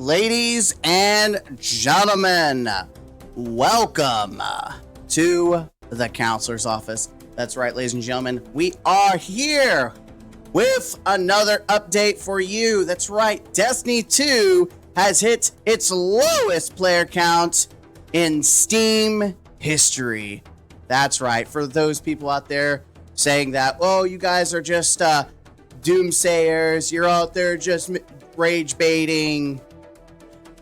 Ladies and gentlemen, welcome to the counselor's office. That's right, ladies and gentlemen, we are here with another update for you. That's right, Destiny 2 has hit its lowest player count in Steam history. That's right, for those people out there saying that, oh, you guys are just doomsayers, you're out there just rage baiting.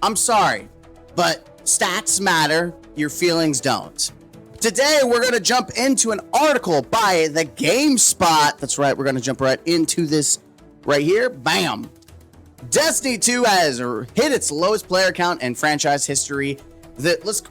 I'm sorry, but stats matter, your feelings don't. Today, we're going to jump into an article by the GameSpot. That's right, we're going to jump right into this right here. Bam! Destiny 2 has hit its lowest player count in franchise history.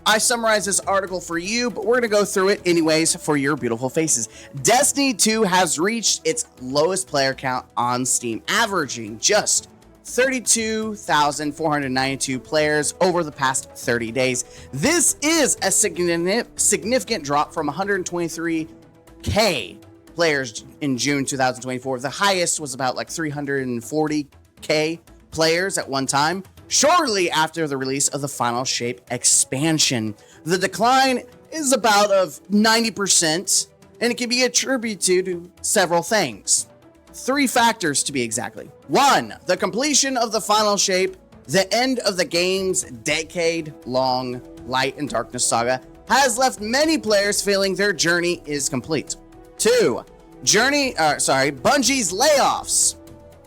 I summarized this article for you, but we're going to go through it anyways for your beautiful faces. Destiny 2 has reached its lowest player count on Steam, averaging just 32,492 players over the past 30 days. This is a significant drop from 123k players in June 2024. The highest was about like 340k players at one time, shortly after the release of the Final Shape expansion. The decline is about of 90%, and it can be attributed to several things. 3 factors to be exactly. 1, the completion of the Final Shape, the end of the game's decade-long Light and Darkness saga, has left many players feeling their journey is complete. 2, Bungie's layoffs.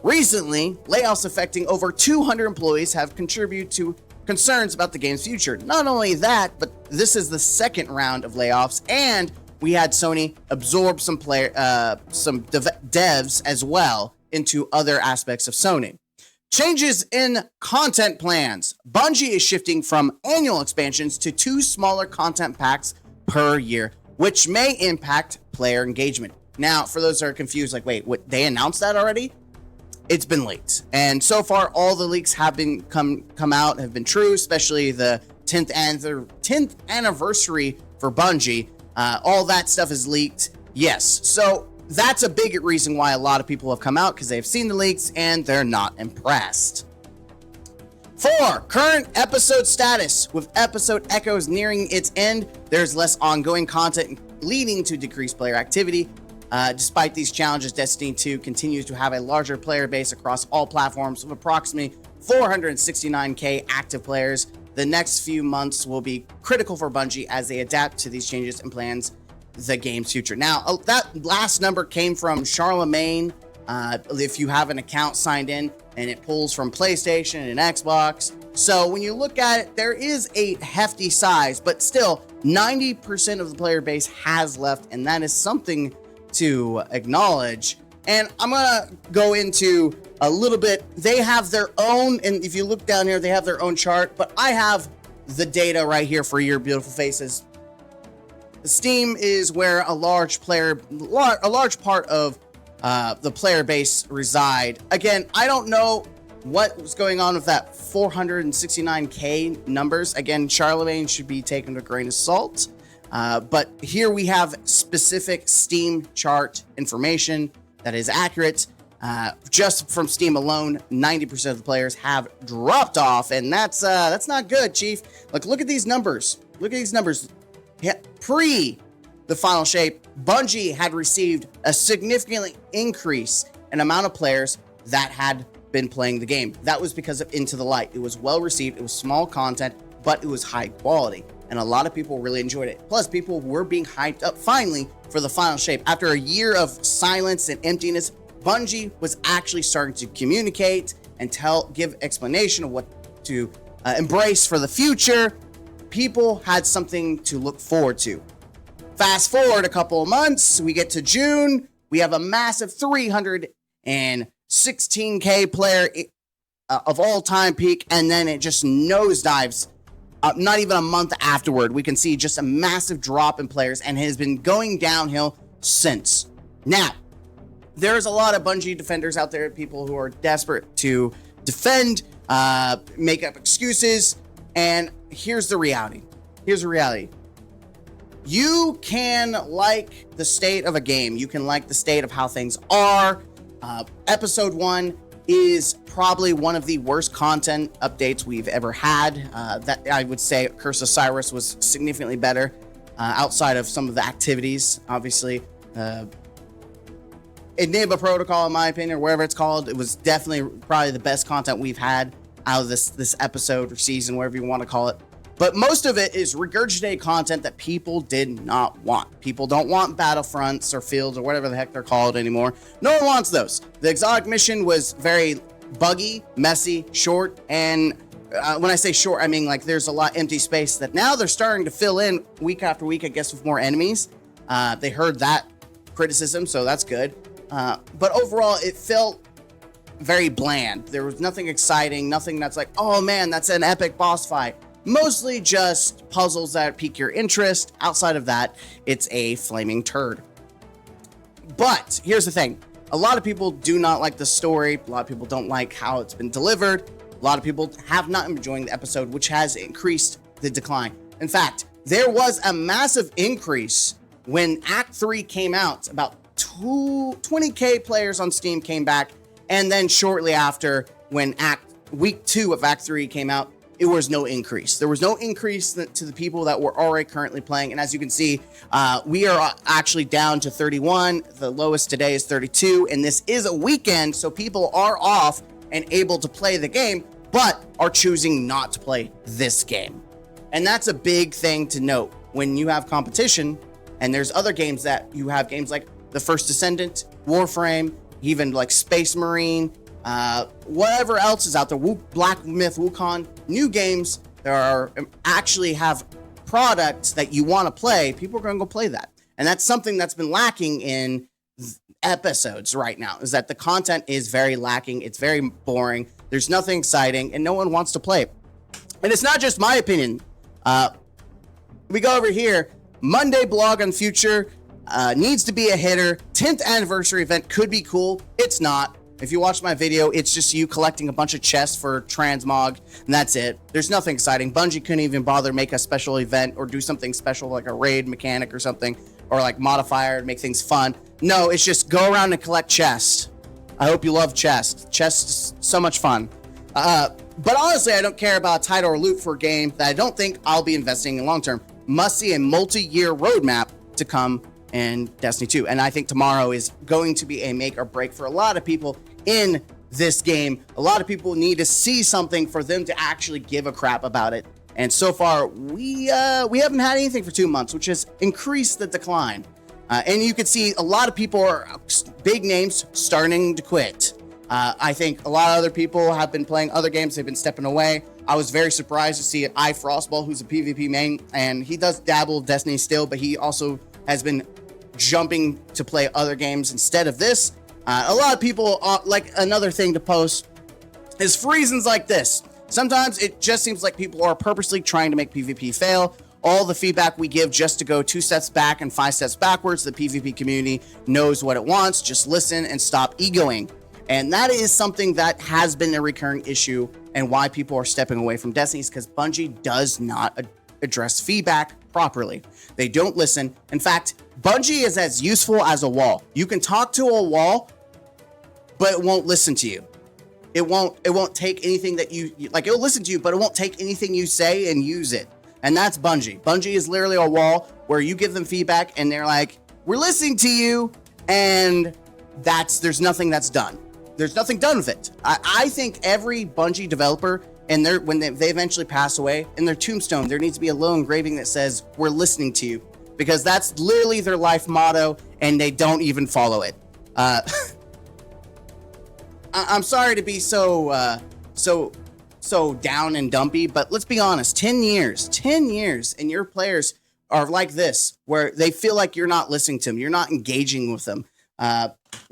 Recently, layoffs affecting over 200 employees have contributed to concerns about the game's future. Not only that, but this is the second round of layoffs, and we had Sony absorb some devs as well into other aspects of Sony. Changes in content plans. Bungie is shifting from annual expansions to 2 smaller content packs per year, which may impact player engagement. Now, for those that are confused, like, wait, what? They announced that already? It's been leaked, and so far all the leaks have been come out have been true, especially the 10th anniversary for Bungie. All that stuff is leaked. Yes, so that's a big reason why a lot of people have come out, because they've seen the leaks and they're not impressed. 4, current episode status. With episode Echoes nearing its end, there's less ongoing content leading to decreased player activity. Despite these challenges, Destiny 2 continues to have a larger player base across all platforms with approximately 469k active players. The next few months will be critical for Bungie as they adapt to these changes and plans the game's future. Now, that last number came from Charlemagne. If you have an account signed in, and it pulls from PlayStation and Xbox. So when you look at it, there is a hefty size, but still 90% of the player base has left, and that is something to acknowledge. And I'm gonna go into a little bit. They have their own, and if you look down here, they have their own chart, but I have the data right here for your beautiful faces. Steam is where a large part of the player base reside. Again, I don't know what was going on with that 469k numbers. Again, Charlemagne should be taken with a grain of salt. But here we have specific Steam chart information that is accurate. Just from Steam alone, 90% of the players have dropped off, and that's not good, Chief. Look at these numbers. Look at these numbers. Pre the Final Shape, Bungie had received a significantly increase in amount of players that had been playing the game. That was because of Into the Light. It was well received. It was small content, but it was high quality, and a lot of people really enjoyed it. Plus, people were being hyped up finally for the Final Shape. After a year of silence and emptiness, Bungie was actually starting to communicate and give explanation of what to embrace for the future. People had something to look forward to. Fast forward a couple of months, we get to June. We have a massive 316k player of all time peak, and then it just nosedives. Not even a month afterward, we can see just a massive drop in players, and it has been going downhill since. Now, there's a lot of Bungie defenders out there, people who are desperate to defend, make up excuses, and here's the reality. You can like the state of a game. You can like the state of how things are. Episode 1 is probably one of the worst content updates we've ever had. That I would say Curse of Cyrus was significantly better outside of some of the activities. Obviously, Enigma Protocol, in my opinion, or whatever it's called, it was definitely probably the best content we've had out of this episode or season, whatever you want to call it. But most of it is regurgitated content that people did not want. People don't want battlefronts or fields or whatever the heck they're called anymore. No one wants those. The exotic mission was very buggy, messy, short, and when I say short, I mean like there's a lot empty space that now they're starting to fill in week after week, I guess, with more enemies. They heard that criticism, so that's good. But overall, it felt very bland. There was nothing exciting, nothing that's like, oh man, that's an epic boss fight. Mostly just puzzles that pique your interest. Outside of that, it's a flaming turd. But here's the thing. A lot of people do not like the story. A lot of people don't like how it's been delivered. A lot of people have not been enjoying the episode, which has increased the decline. In fact, there was a massive increase when Act 3 came out. About 20k players on Steam came back. And then shortly after, when week 2 of Act 3 came out, it was no increase. There was no increase to the people that were already currently playing. And as you can see, we are actually down to 31. The lowest today is 32. And this is a weekend, so people are off and able to play the game, but are choosing not to play this game. And that's a big thing to note. When you have competition, and there's other games that you have games like The First Descendant, Warframe, even like Space Marine, whatever else is out there, Black Myth Wukong, new games that are actually have products that you want to play, people are going to go play that. And that's something that's been lacking in episodes right now, is that the content is very lacking. It's very boring. There's nothing exciting and no one wants to play it. And it's not just my opinion. We go over here. Monday blog on future needs to be a hitter. 10th anniversary event could be cool. It's not. If you watch my video, it's just you collecting a bunch of chests for transmog, and that's it. There's nothing exciting. Bungie couldn't even bother make a special event or do something special like a raid mechanic or something, or like modifier to make things fun. No, it's just go around and collect chests. I hope you love chests. Chests is so much fun. But honestly, I don't care about title or loot for a game that I don't think I'll be investing in long term. Must see a multi-year roadmap to come in Destiny 2. And I think tomorrow is going to be a make or break for a lot of people in this game. A lot of people need to see something for them to actually give a crap about it. And so far, we haven't had anything for 2 months, which has increased the decline. And you can see a lot of people are big names starting to quit. I think a lot of other people have been playing other games. They've been stepping away. I was very surprised to see iFrostball, who's a PvP main, and he does dabble with Destiny still, but he also has been jumping to play other games instead of this. A lot of people, like another thing to post is for reasons like this. Sometimes it just seems like people are purposely trying to make PvP fail. All the feedback we give just to go 2 steps back and 5 steps backwards. The PvP community knows what it wants. Just listen and stop egoing. And that is something that has been a recurring issue, and why people are stepping away from Destiny is because Bungie does not address feedback properly. They don't listen. In fact, Bungie is as useful as a wall. You can talk to a wall, but it won't listen to you. It won't take anything that you like. It'll listen to you, but it won't take anything you say and use it. And that's Bungie. Bungie is literally a wall where you give them feedback and they're like, we're listening to you. And there's nothing that's done. There's nothing done with it. I think every Bungie developer, and when they eventually pass away, in their tombstone, there needs to be a little engraving that says, we're listening to you. Because that's literally their life motto, and they don't even follow it. I'm sorry to be so down and dumpy, but let's be honest, 10 years, and your players are like this, where they feel like you're not listening to them, you're not engaging with them.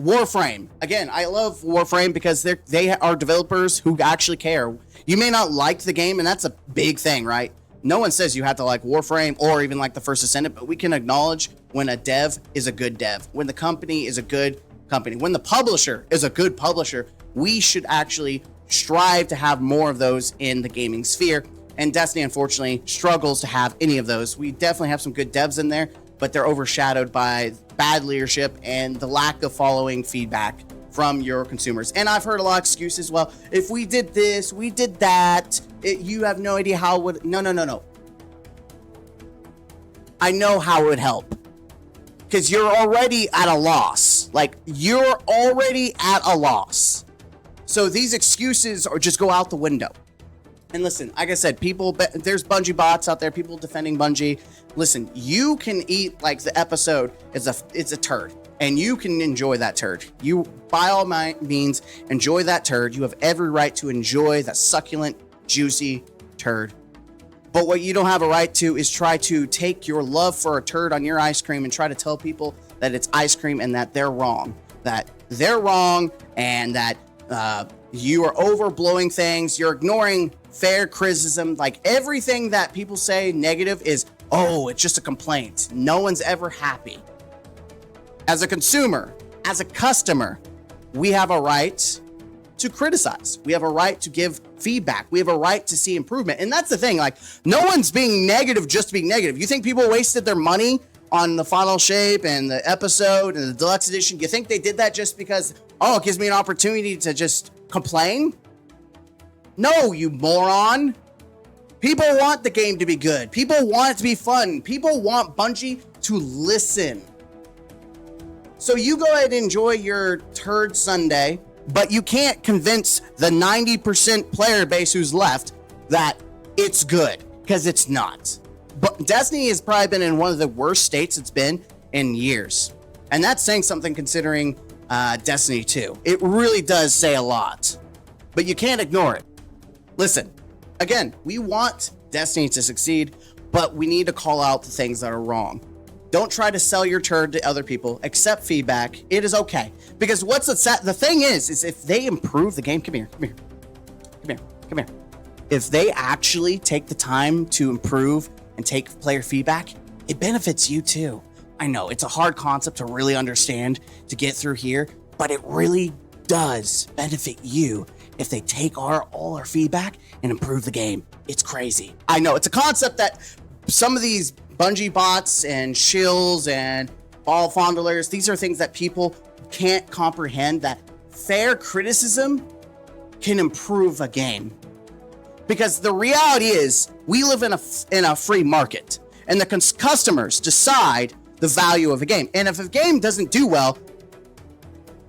Warframe, again, I love Warframe because they are developers who actually care. You may not like the game, and that's a big thing, right? No one says you have to like Warframe or even like The First Descendant, but we can acknowledge when a dev is a good dev, when the company is a good company, when the publisher is a good publisher. We should actually strive to have more of those in the gaming sphere. And Destiny, unfortunately, struggles to have any of those. We definitely have some good devs in there, but they're overshadowed by bad leadership and the lack of following feedback from your consumers. And I've heard a lot of excuses. Well, if we did this, we did that, you have no idea how it would. No. I know how it would help. Because you're already at a loss. Like, you're already at a loss. So these excuses are just go out the window. And listen, like I said, there's Bungie bots out there, people defending Bungie. Listen, you can eat, like, the episode it's a turd, and you can enjoy that turd. You, by all means, enjoy that turd. You have every right to enjoy that succulent, juicy turd. But what you don't have a right to is try to take your love for a turd on your ice cream and try to tell people that it's ice cream and that they're wrong. That they're wrong and that you are overblowing things. You're ignoring fair criticism. Like, everything that people say negative is, oh, it's just a complaint. No one's ever happy. As a consumer, as a customer, we have a right to criticize. We have a right to give feedback. We have a right to see improvement. And that's the thing, like, no one's being negative just being negative. You think people wasted their money on the final shape and the episode and the deluxe edition? You think they did that just because, oh, it gives me an opportunity to just complain? No, you moron. People want the game to be good. People want it to be fun. People want Bungie to listen. So you go ahead and enjoy your turd Sunday, but you can't convince the 90% player base who's left that it's good, because it's not. But Destiny has probably been in one of the worst states it's been in years. And that's saying something considering Destiny 2. It really does say a lot. But you can't ignore it. Listen, again, we want Destiny to succeed, but we need to call out the things that are wrong. Don't try to sell your turd to other people. Accept feedback. It is okay. Because the thing is if they improve the game, come here. If they actually take the time to improve and take player feedback, it benefits you too. I know it's a hard concept to really understand to get through here, but it really does benefit you if they take all our feedback and improve the game. It's crazy. I know it's a concept that some of these Bungie bots and shills and ball fondlers, these are things that people can't comprehend, that fair criticism can improve a game. Because the reality is, we live in a free market, and the customers decide the value of a game. And if a game doesn't do well,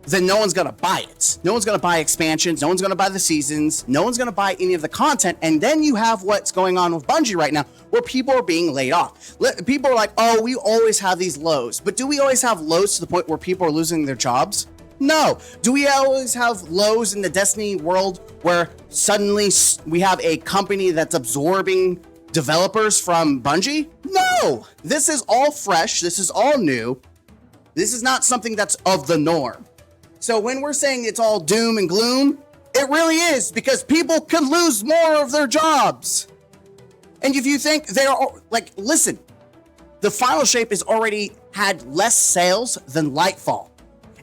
then no one's gonna buy it. No one's gonna buy expansions. No one's gonna buy the seasons. No one's gonna buy any of the content. And then you have what's going on with Bungie right now, where people are being laid off. People are like, oh, we always have these lows. But do we always have lows to the point where people are losing their jobs? No. Do we always have lows in the Destiny world where suddenly we have a company that's absorbing developers from Bungie? No. This is all fresh. This is all new. This is not something that's of the norm. So when we're saying it's all doom and gloom, it really is, because people can lose more of their jobs. And if you think they're like, listen, the final shape has already had less sales than Lightfall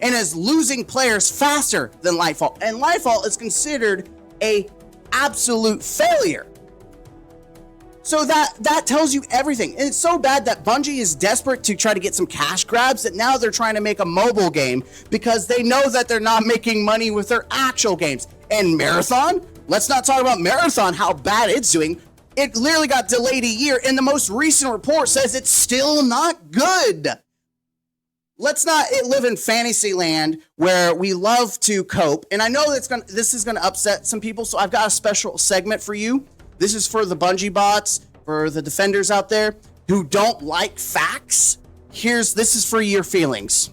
and is losing players faster than Lightfall. And Lightfall is considered a absolute failure. So that tells you everything. And it's so bad that Bungie is desperate to try to get some cash grabs that now they're trying to make a mobile game because they know that they're not making money with their actual games. And Marathon, let's not talk about Marathon, how bad it's doing. It literally got delayed a year, and the most recent report says it's still not good. Let's not live in fantasy land where we love to cope. And I know this is gonna upset some people, so I've got a special segment for you. This is for the Bungie bots, for the defenders out there who don't like facts. This is for your feelings.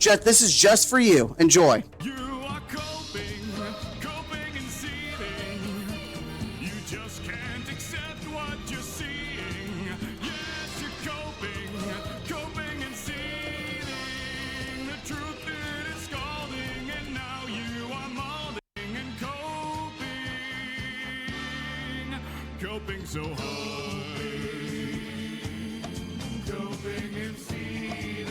This is just for you. Enjoy. You are coping and seething. You just can't accept what you're seeing. Yes, you're coping and seething. The truth is scalding, and now you are molding and coping so hard, coping and seething.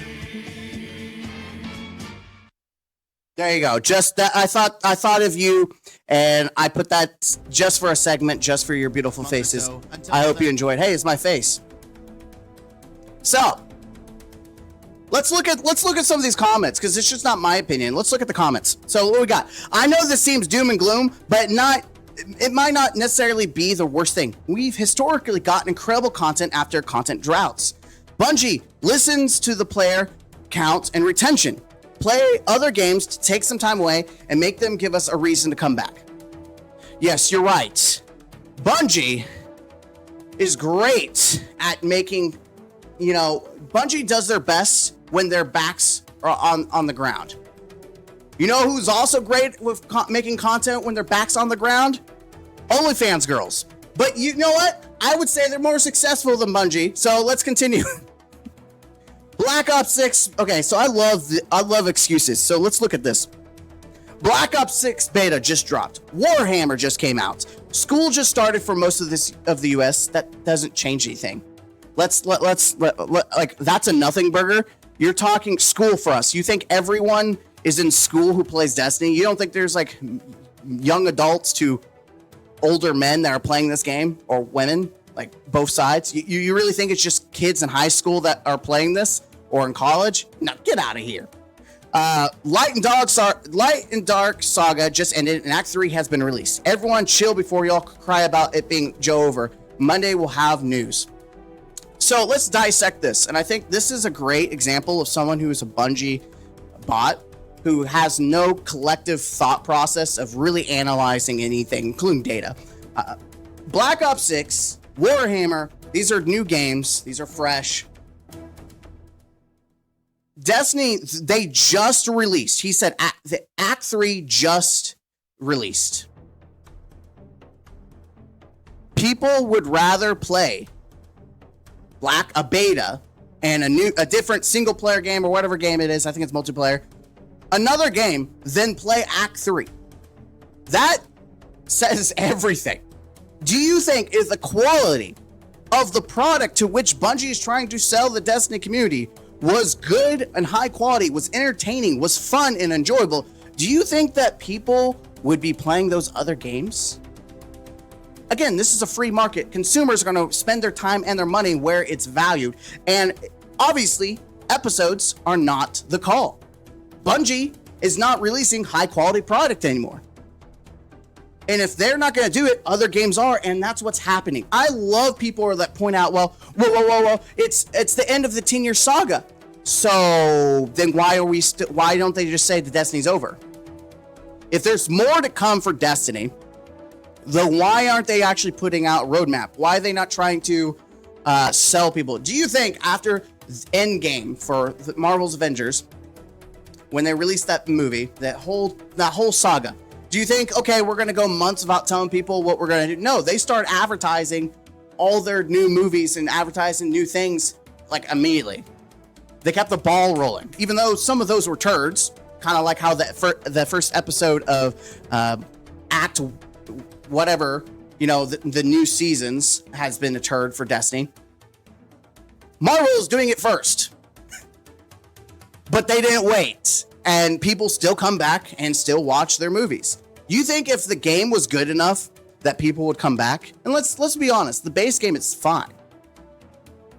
There you go. Just that, I thought of you, and I put that just for a segment, just for your beautiful faces. I hope you enjoyed. Hey, it's my face. So, Let's look at some of these comments, because it's just not my opinion. Let's look at the comments. So what we got? I know this seems doom and gloom, but it might not necessarily be the worst thing. We've historically gotten incredible content after content droughts. Bungie listens to the player count and retention. Play other games to take some time away and make them give us a reason to come back. Yes, you're right. Bungie is great at making, Bungie does their best when their backs are on the ground. You know who's also great with making content when their back's on the ground? OnlyFans girls. But you know what? I would say they're more successful than Bungie. So let's continue. Black Ops 6. Okay, so I love excuses. So let's look at this. Black Ops 6 beta just dropped. Warhammer just came out. School just started for most of the US. That doesn't change anything. Let's like, that's a nothing burger. You're talking school for us. You think everyone is in school who plays Destiny? You don't think there's like young adults to older men that are playing this game, or women, like both sides? You really think it's just kids in high school that are playing this, or in college? No, get out of here. Light and Dark Saga just ended, and Act 3 has been released. Everyone chill before y'all cry about it being Joe over. Monday we'll have news. So let's dissect this, and I think this is a great example of someone who is a Bungie bot, who has no collective thought process of really analyzing anything, including data. Black Ops 6, Warhammer, these are new games. These are fresh. Destiny, they just released. He said the Act 3 just released. People would rather play a beta and a different single player game, or whatever game it is. I think it's multiplayer. Another game than play Act 3. That says everything. Do you think is the quality of the product to which Bungie is trying to sell the Destiny community was good and high quality, was entertaining, was fun and enjoyable? Do you think that people would be playing those other games? Again, this is a free market. Consumers are going to spend their time and their money where it's valued. And obviously, episodes are not the call. Bungie is not releasing high quality product anymore. And if they're not going to do it, other games are, and that's what's happening. I love people that point out, whoa, it's the end of the 10-year saga. So then why don't they just say the Destiny's over? If there's more to come for Destiny, then why aren't they actually putting out a roadmap? Why are they not trying to sell people? Do you think after Endgame for Marvel's Avengers, when they released that movie, that whole saga, do you think, okay, we're going to go months without telling people what we're going to do? No, they start advertising all their new movies and advertising new things like immediately. They kept the ball rolling, even though some of those were turds, kind of like how the first episode of Act whatever, the new seasons has been a turd for Destiny. Marvel is doing it first. But they didn't wait, and people still come back and still watch their movies. You think if the game was good enough that people would come back? And let's be honest, the base game is fine.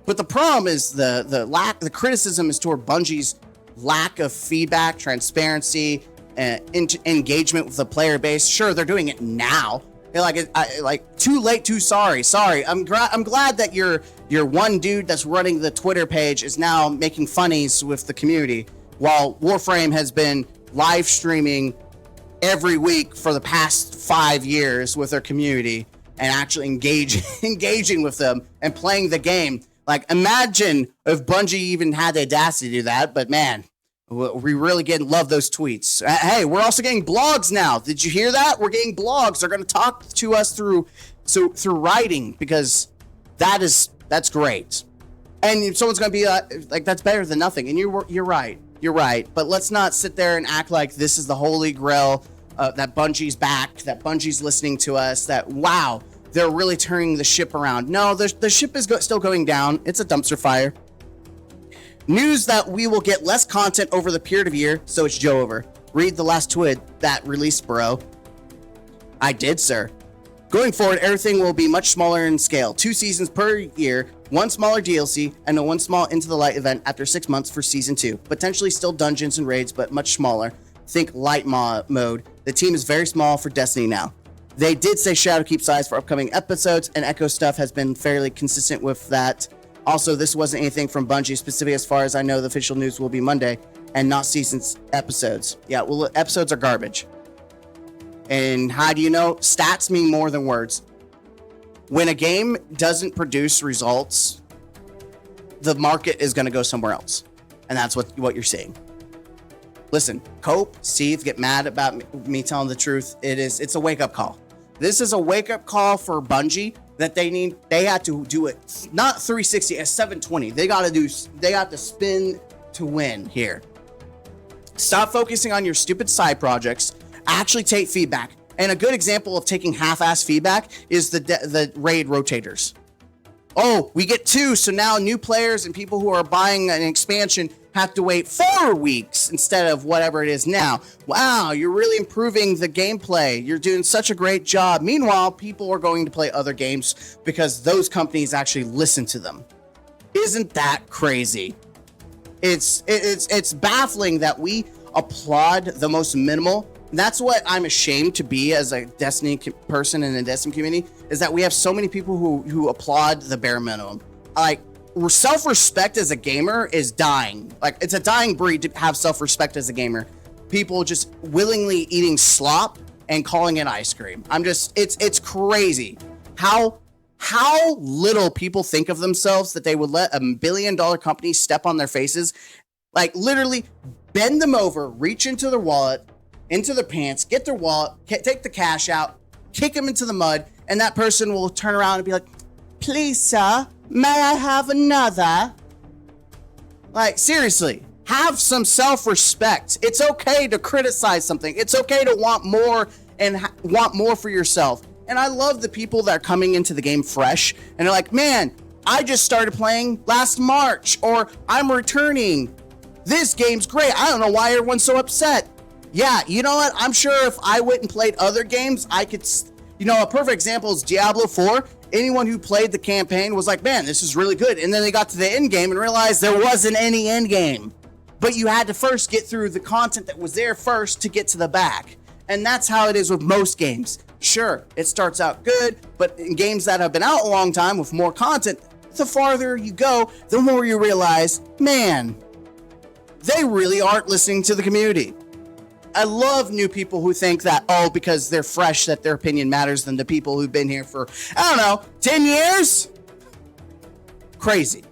But the problem is the criticism is toward Bungie's lack of feedback, transparency, engagement with the player base. Sure, they're doing it now. They're like too late, too sorry. Sorry, I'm glad that your one dude that's running the Twitter page is now making funnies with the community, while Warframe has been live streaming every week for the past 5 years with their community and actually engaging with them and playing the game. Like, imagine if Bungie even had the audacity to do that. But man, we really love those tweets. Hey, we're also getting blogs now. Did you hear that? We're getting blogs. They're going to talk to us through writing, because that's great. And someone's going to be like, that's better than nothing. And you're right. You're right. But let's not sit there and act like this is the holy grail, that Bungie's back, that Bungie's listening to us, that, wow, they're really turning the ship around. No, the ship is still going down. It's a dumpster fire. News that we will get less content over the period of year, so it's Joe over. Read the last tweet that released, bro. I did, sir. Going forward, everything will be much smaller in scale. 2 seasons per year, 1 smaller DLC, and a 1 small Into the Light event after 6 months for Season 2. Potentially still dungeons and raids, but much smaller. Think light mode. The team is very small for Destiny now. They did say Shadowkeep size for upcoming episodes, and Echo stuff has been fairly consistent with that. Also, this wasn't anything from Bungie specific. As far as I know, the official news will be Monday, and not seasons episodes. Yeah, well, episodes are garbage. And how do you know? Stats mean more than words. When a game doesn't produce results, the market is going to go somewhere else. And that's what you're seeing. Listen, cope, seethe, get mad about me telling the truth. It's a wake-up call. This is a wake-up call for Bungie that they had to do it not 360 at 720. They got to spin to win here. Stop focusing on your stupid side projects. Actually take feedback. And a good example of taking half-ass feedback is the raid rotators. Oh, we get 2, so now new players and people who are buying an expansion have to wait 4 weeks instead of whatever it is now. Wow, you're really improving the gameplay. You're doing such a great job. Meanwhile, people are going to play other games because those companies actually listen to them. Isn't that crazy? It's baffling that we applaud the most minimal. That's what I'm ashamed to be as a Destiny person in the Destiny community, is that we have so many people who applaud the bare minimum. Like, self-respect as a gamer is dying. Like, it's a dying breed to have self-respect as a gamer. People just willingly eating slop and calling it ice cream. It's crazy how little people think of themselves that they would let $1 billion company step on their faces. Like, literally bend them over, reach into their wallet, into their pants, get their wallet, take the cash out, kick them into the mud, and that person will turn around and be like, "Please, sir, may I have another?" Like, seriously, have some self-respect. It's okay to criticize something. It's okay to want more and want more for yourself. And I love the people that are coming into the game fresh and they're like, "Man, I just started playing last March," or "I'm returning. This game's great. I don't know why everyone's so upset." Yeah, you know what? I'm sure if I went and played other games, I could, a perfect example is Diablo 4. Anyone who played the campaign was like, "Man, this is really good." And then they got to the end game and realized there wasn't any end game. But you had to first get through the content that was there first to get to the back. And that's how it is with most games. Sure, it starts out good, but in games that have been out a long time with more content, the farther you go, the more you realize, man, they really aren't listening to the community. I love new people who think that, because they're fresh, that their opinion matters than the people who've been here for, 10 years? Crazy.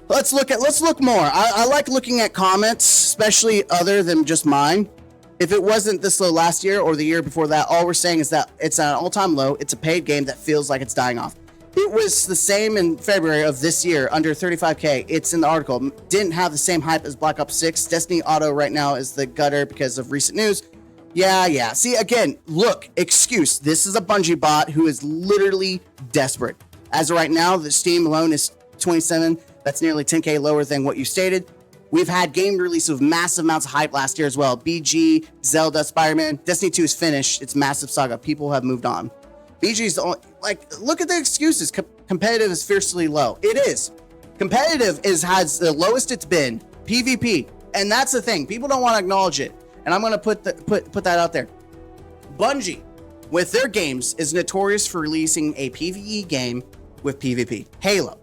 Let's look more. I like looking at comments, especially other than just mine. If it wasn't this low last year or the year before that, all we're saying is that it's at an all-time low. It's a paid game that feels like it's dying off. It was the same in February of this year, under 35K. It's in the article. Didn't have the same hype as Black Ops 6. Destiny Auto right now is the gutter because of recent news. Yeah. See, again, look, excuse. This is a Bungie bot who is literally desperate. As of right now, the Steam alone is 27. That's nearly 10K lower than what you stated. We've had game releases with massive amounts of hype last year as well. BG, Zelda, Spider-Man. Destiny 2 is finished. It's massive saga. People have moved on. BG's the only, look at the excuses. Competitive is fiercely low. It is. Competitive has the lowest it's been. PvP. And that's the thing. People don't want to acknowledge it. And I'm going to put that out there. Bungie, with their games, is notorious for releasing a PvE game with PvP. Halo.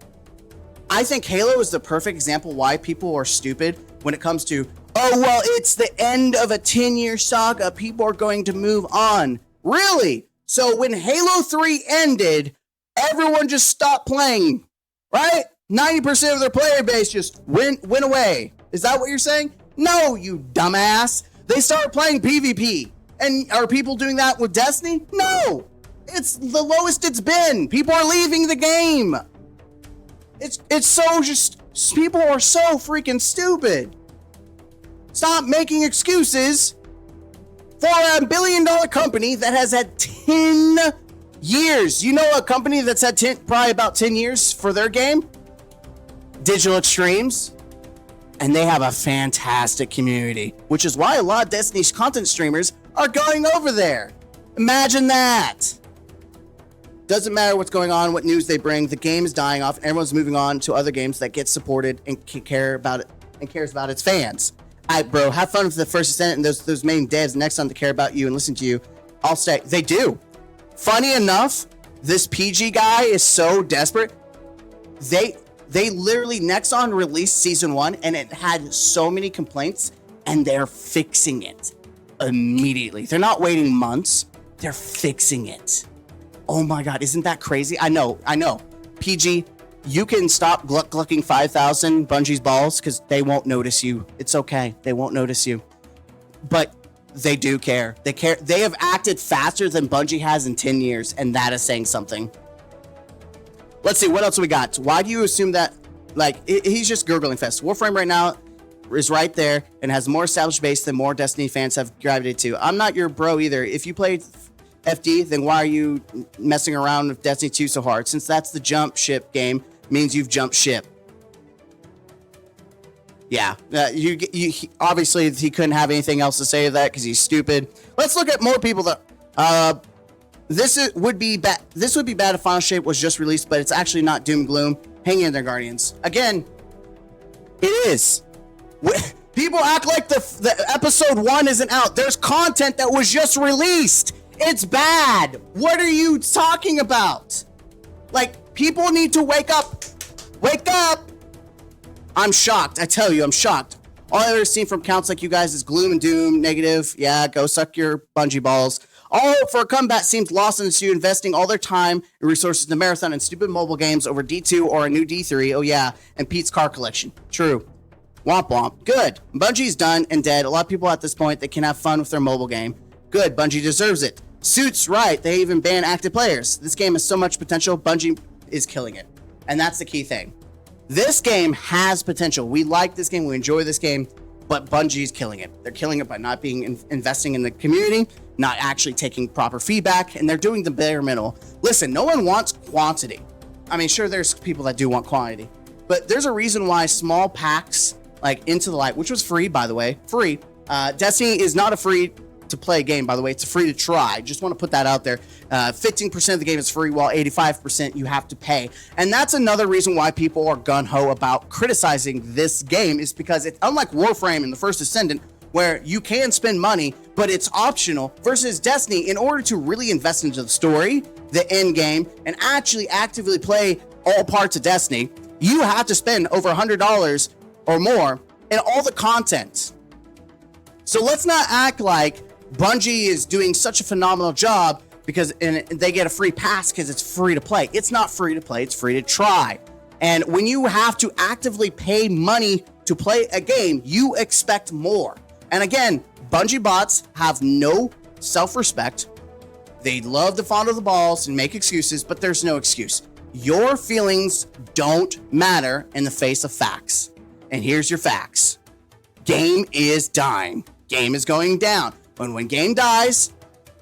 I think Halo is the perfect example why people are stupid when it comes to, it's the end of a 10-year saga. People are going to move on. Really? So when Halo 3 ended, everyone just stopped playing, right? 90% of their player base just went away. Is that what you're saying? No, you dumbass. They started playing PvP. And are people doing that with Destiny? No. It's the lowest it's been. People are leaving the game. It's so just, people are so freaking stupid. Stop making excuses for $1 billion company that has had 10 years. You know a company that's had probably about 10 years for their game? Digital Extremes. And they have a fantastic community, which is why a lot of Destiny's content streamers are going over there. Imagine that. Doesn't matter what's going on, what news they bring, the game is dying off, and everyone's moving on to other games that get supported and care about it and cares about its fans. All right, bro, have fun with the first Ascent and those main devs next time to care about you and listen to you. I'll say they do. Funny enough, this PG guy is so desperate. They literally Nexon released season 1 and it had so many complaints and they're fixing it immediately. They're not waiting months. They're fixing it. Oh my God, isn't that crazy? I know. PG, you can stop glucking 5,000 Bungie's balls because they won't notice you. It's okay. They won't notice you. But they do care. They care. They have acted faster than Bungie has in 10 years, and that is saying something. Let's see, what else we got? Why do you assume that, he's just gurgling fest? Warframe right now is right there and has more established base than more Destiny fans have gravitated to. I'm not your bro either. If you played FD, then why are you messing around with Destiny 2 so hard? Since that's the jump ship game, means you've jumped ship. Yeah, obviously he couldn't have anything else to say to that because he's stupid. Let's look at more people that this would be bad if Final Shape was just released, but it's actually not doom gloom. Hang in there, Guardians. Again, it is. People act like the episode 1 isn't out. There's content that was just released. It's bad. What are you talking about? People need to wake up. Wake up. I'm shocked. I tell you, I'm shocked. All I've ever seen from accounts like you guys is gloom and doom, negative. Yeah, go suck your Bungie balls. All for a comeback seems lost into investing all their time and resources in marathon and stupid mobile games over D2 or a new D3. Oh yeah, and Pete's car collection. True. Womp womp. Good. Bungie's done and dead. A lot of people at this point, they can have fun with their mobile game. Good. Bungie deserves it. Suits right. They even ban active players. This game has so much potential. Bungie is killing it. And that's the key thing. This game has potential. We like this game. We enjoy this game. But Bungie's killing it. They're killing it by not being investing in the community, not actually taking proper feedback, and they're doing the bare minimum. Listen, no one wants quantity. I mean, sure, there's people that do want quantity. But there's a reason why small packs like Into the Light, which was free, by the way, free. Destiny is not a free to play game, by the way. It's a free to try. Just want to put that out there. 15% of the game is free, while 85% you have to pay. And that's another reason why people are gun-ho about criticizing this game, is because it's unlike Warframe and the First Ascendant, where you can spend money, but it's optional, versus Destiny. In order to really invest into the story, the end game, and actually actively play all parts of Destiny, you have to spend over $100 or more in all the content. So let's not act like Bungie is doing such a phenomenal job because they get a free pass because it's free to play. It's not free to play, it's free to try. And when you have to actively pay money to play a game, you expect more. And again, Bungie bots have no self-respect. They love to fondle the balls and make excuses, but there's no excuse. Your feelings don't matter in the face of facts. And here's your facts. Game is dying. Game is going down. When game dies,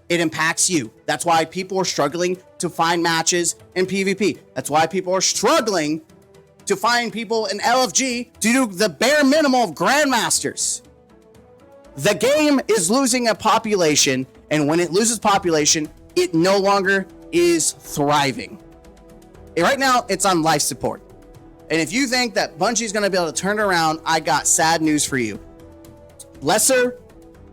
it impacts you. That's why people are struggling to find matches in PvP. That's why people are struggling to find people in LFG to do the bare minimum of Grandmasters. The game is losing a population, and when it loses population, it no longer is thriving. And right now, it's on life support. And if you think that Bungie is going to be able to turn it around, I got sad news for you. Lesser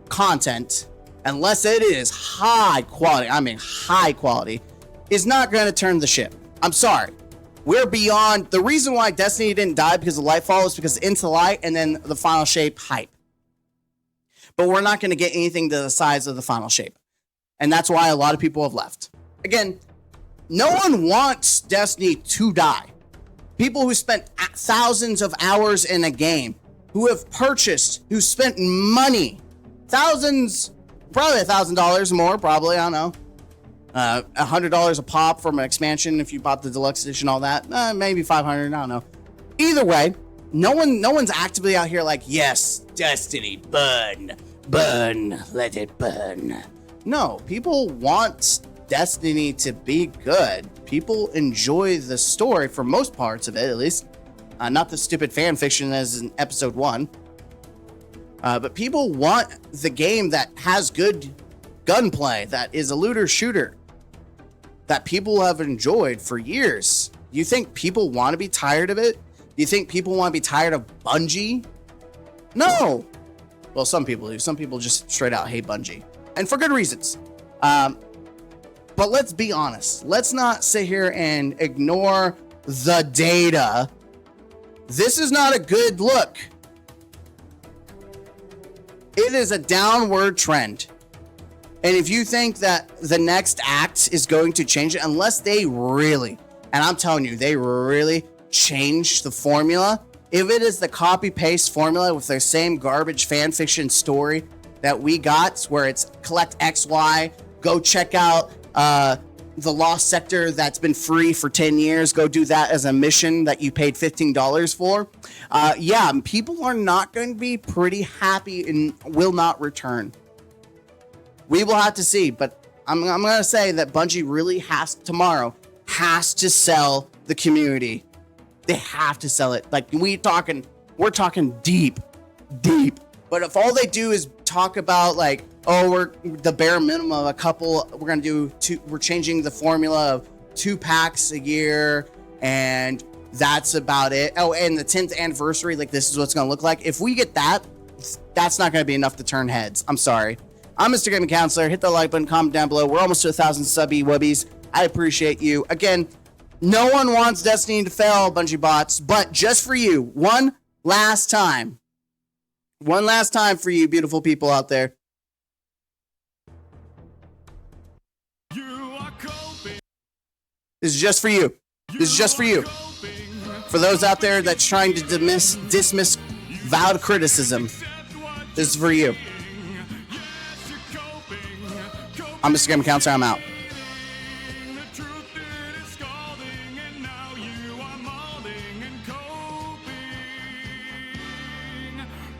content, unless it is high quality, is not going to turn the ship. I'm sorry. We're beyond. The reason why Destiny didn't die because of Lightfall is because Into the Light and then the Final Shape hype. But we're not going to get anything to the size of the Final Shape. And that's why a lot of people have left. Again, no one wants Destiny to die. People who spent thousands of hours in a game, who have purchased, who spent money, thousands, probably $1,000 more, probably, I don't know. $100 a pop from an expansion if you bought the deluxe edition, all that. Maybe 500, I don't know. Either way, no one's actively out here like, yes, Destiny, burn, let it burn. No, people want Destiny to be good. People enjoy the story for most parts of it, at least. Not the stupid fan fiction as in episode 1. But people want the game that has good gunplay that is a looter shooter that people have enjoyed for years. You think people want to be tired of it? Do you think people want to be tired of Bungie? No. Well, some people do. Some people just straight out hate Bungie, and for good reasons. But let's be honest. Let's not sit here and ignore the data. This is not a good look. It is a downward trend. And if you think that the next act is going to change it, unless they really, and I'm telling you, they really change the formula. If it is the copy-paste formula with the same garbage fan fiction story that we got, where it's collect XY, go check out the Lost Sector that's been free for 10 years, go do that as a mission that you paid $15 for. Yeah, people are not going to be pretty happy and will not return. We will have to see, but I'm going to say that Bungie really has to sell the community. They have to sell it. Like we're talking deep. But if all they do is talk about like, oh, we're the bare minimum of a couple, we're changing the formula of 2 packs a year, and that's about it. Oh, and the 10th anniversary, like this is what's going to look like. If we get that, that's not going to be enough to turn heads. I'm sorry. I'm Mr. Gaming Counselor. Hit the like button, comment down below. We're almost to 1,000 subby wubbies. I appreciate you. Again, no one wants Destiny to fail, Bungie bots, but just for you, one last time for you beautiful people out there. This is just for you. This is just for you. For those out there that's trying to dismiss vowed criticism, this is for you. I'm Mr. Gaming Counselor. I'm out.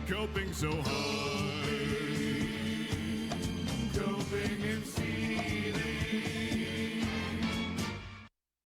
Coping so hard.